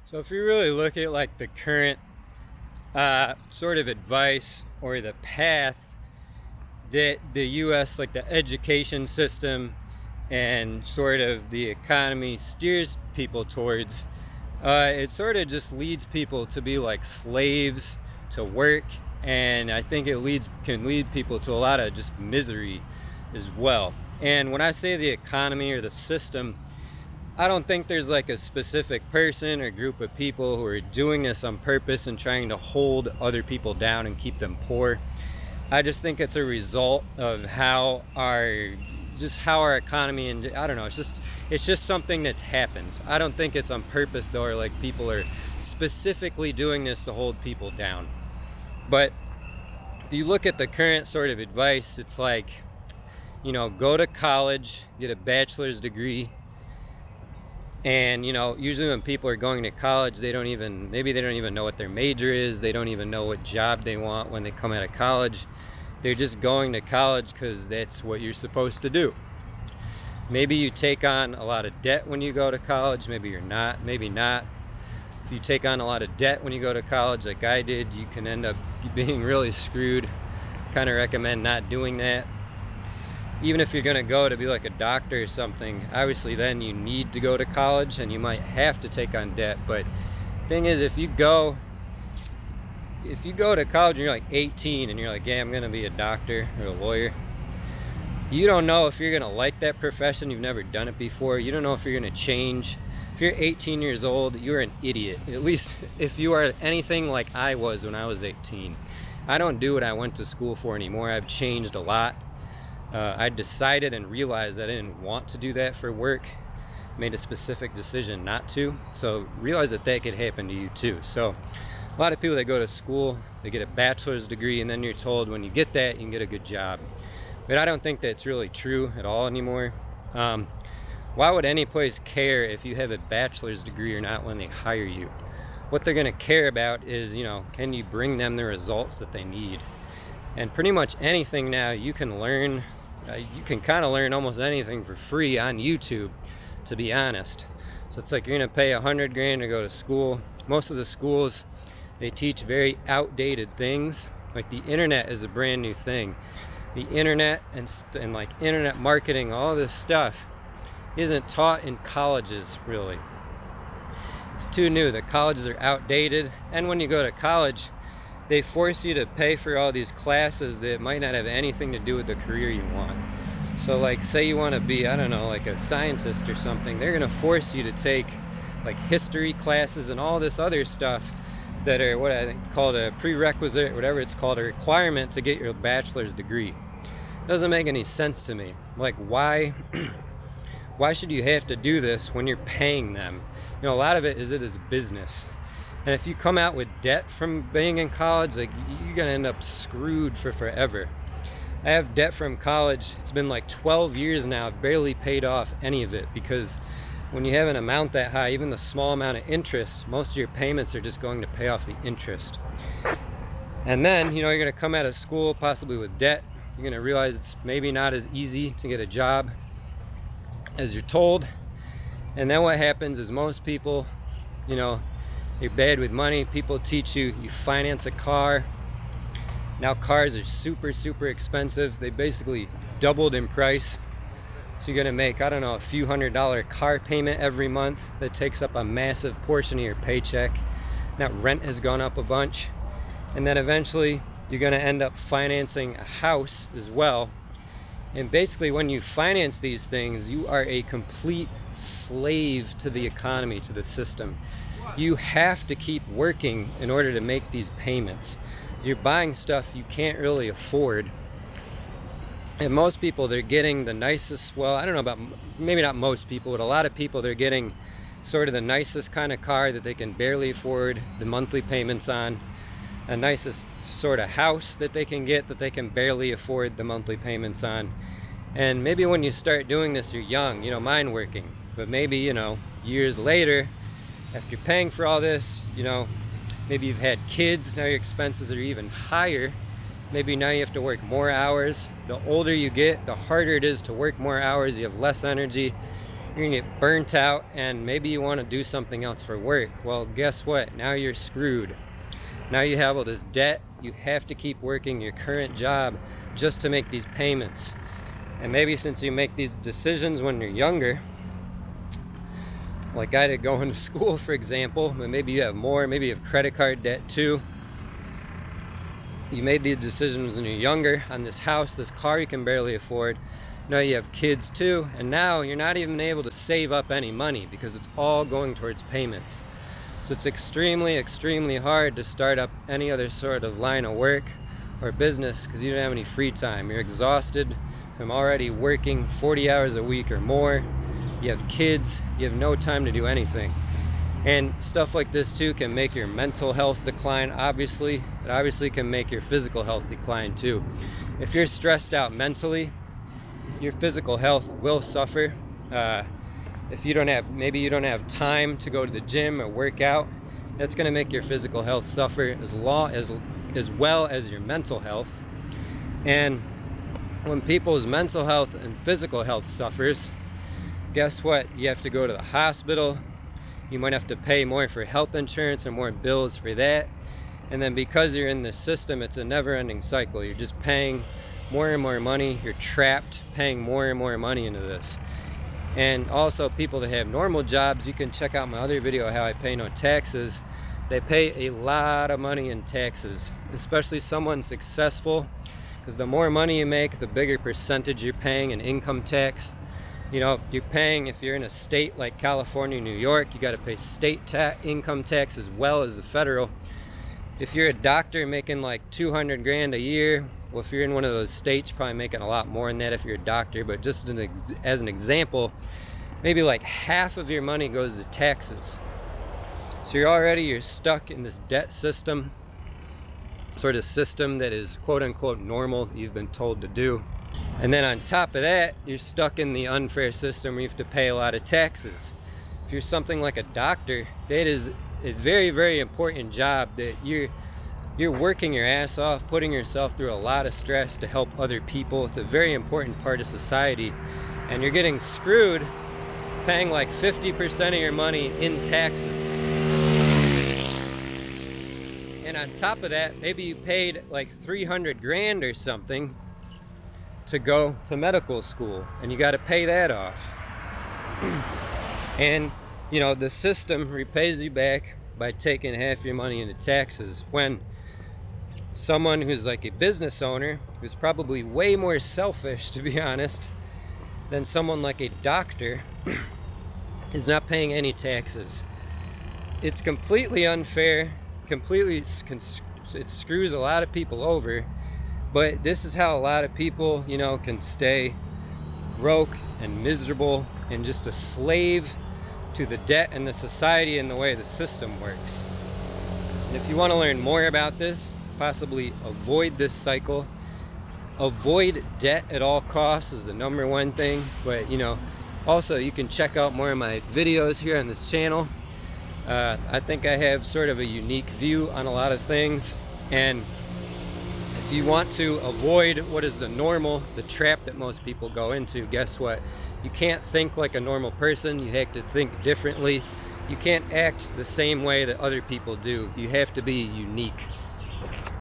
So if you really look at like the current sort of advice or the path that the US, like the education system and sort of the economy steers people towards, it sort of just leads people to be like slaves to work, and I think it can lead people to a lot of just misery as well. And when I say the economy or the system, I don't think there's like a specific person or group of people who are doing this on purpose and trying to hold other people down and keep them poor. I just think it's a result of how our economy, and I don't know, it's just something that's happened. I don't think it's on purpose though, or like people are specifically doing this to hold people down. But if you look at the current sort of advice, it's like, go to college, get a bachelor's degree. And usually when people are going to college, maybe they don't even know what their major is. They don't even know what job they want when they come out of college. They're just going to college because that's what you're supposed to do. Maybe you take on a lot of debt when you go to college. Maybe you're not, maybe not. If you take on a lot of debt when you go to college like I did, you can end up being really screwed. Kind of recommend not doing that. Even if you're going to go to be like a doctor or something, obviously then you need to go to college and you might have to take on debt. But thing is, if you go to college and you're like 18 and you're like, yeah, I'm going to be a doctor or a lawyer, you don't know if you're going to like that profession. You've never done it before. You don't know if you're going to change. If you're 18 years old, you're an idiot. At least if you are anything like I was when I was 18. I don't do what I went to school for anymore. I've changed a lot. I decided and realized I didn't want to do that for work. Made a specific decision not to. So realize that could happen to you too. So a lot of people that go to school, they get a bachelor's degree, and then you're told when you get that, you can get a good job. But I don't think that's really true at all anymore. Why would any place care if you have a bachelor's degree or not when they hire you? What they're going to care about is, can you bring them the results that they need? And pretty much anything now you can learn. You can kind of learn almost anything for free on YouTube, to be honest. So it's like you're going to pay $100,000 to go to school. Most of the schools, they teach very outdated things. Like the internet is a brand new thing. The internet and like internet marketing, all this stuff isn't taught in colleges really. It's too new. The colleges are outdated, and when you go to college, they force you to pay for all these classes that might not have anything to do with the career you want. So like, say you want to be, I don't know, like a scientist or something, they're going to force you to take like history classes and all this other stuff that are what I think called a prerequisite, whatever it's called, a requirement to get your bachelor's degree. It doesn't make any sense to me. Like, why should you have to do this when you're paying them? A lot of it is business. And if you come out with debt from being in college, like, you're going to end up screwed for forever. I have debt from college. It's been like 12 years now. I've barely paid off any of it, because when you have an amount that high, even the small amount of interest, most of your payments are just going to pay off the interest. And then, you're going to come out of school possibly with debt. You're going to realize it's maybe not as easy to get a job as you're told. And then what happens is most people, you're bad with money. People teach you finance a car. Now cars are super, super expensive. They basically doubled in price. So you're going to make, I don't know, a few $100 car payment every month that takes up a massive portion of your paycheck. Now rent has gone up a bunch. And then eventually you're going to end up financing a house as well. And basically when you finance these things, you are a complete slave to the economy, to the system. You have to keep working in order to make these payments. You're buying stuff you can't really afford. And most people, they're getting the nicest, well, I don't know about, maybe not most people, but a lot of people, they're getting sort of the nicest kind of car that they can barely afford the monthly payments on. A nicest sort of house that they can get that they can barely afford the monthly payments on. And maybe when you start doing this, you're young, mind working. But maybe, years later, after you're paying for all this, maybe you've had kids, now your expenses are even higher. Maybe now you have to work more hours. The older you get, the harder it is to work more hours. You have less energy. You're gonna get burnt out, and maybe you want to do something else for work. Well, guess what? Now you're screwed. Now you have all this debt. You have to keep working your current job just to make these payments. And maybe since you make these decisions when you're younger, like I did going to school, for example, but maybe you have more, maybe you have credit card debt too. You made these decisions when you're younger on this house, this car you can barely afford. Now you have kids too, and now you're not even able to save up any money because it's all going towards payments. So it's extremely, extremely hard to start up any other sort of line of work or business because you don't have any free time. You're exhausted from already working 40 hours a week or more. You have kids, you have no time to do anything. And stuff like this too can make your mental health decline, obviously. It obviously can make your physical health decline too. If you're stressed out mentally, your physical health will suffer. If you don't have, maybe you don't have time to go to the gym or work out, that's going to make your physical health suffer as well as your mental health. And when people's mental health and physical health suffers, guess what? You have to go to the hospital. You might have to pay more for health insurance and more bills for that. And then because you're in this system, it's a never-ending cycle. You're just paying more and more money. You're trapped paying more and more money into this. And also people that have normal jobs, you can check out my other video, how I pay no taxes. They pay a lot of money in taxes, especially someone successful, because the more money you make, the bigger percentage you're paying in income tax. You know, you're paying, if you're in a state like California, New York, you got to pay state income tax as well as the federal. If you're a doctor making like 200 grand a year, well, if you're in one of those states, you're probably making a lot more than that if you're a doctor. But just as an example, maybe like half of your money goes to taxes. So you're stuck in this debt system, sort of system that is quote unquote normal, that you've been told to do. And then on top of that, you're stuck in the unfair system where you have to pay a lot of taxes. If you're something like a doctor, that is a very, very important job that you're working your ass off, putting yourself through a lot of stress to help other people. It's a very important part of society, and you're getting screwed paying like 50% of your money in taxes. And on top of that, maybe you paid like 300 grand or something to go to medical school, and you got to pay that off. And you know, the system repays you back by taking half your money into taxes, when someone who's like a business owner, who's probably way more selfish, to be honest, than someone like a doctor, is not paying any taxes. It's completely unfair, it screws a lot of people over, but this is how a lot of people, you know, can stay broke and miserable and just a slave to the debt and the society and the way the system works. And if you want to learn more about this, possibly avoid this cycle, avoid debt at all costs is the #1 thing. But you know, also you can check out more of my videos here on this channel. I think I have sort of a unique view on a lot of things, and if you want to avoid what is the normal, the trap that most people go into, guess what? You can't think like a normal person. You have to think differently. You can't act the same way that other people do. You have to be unique.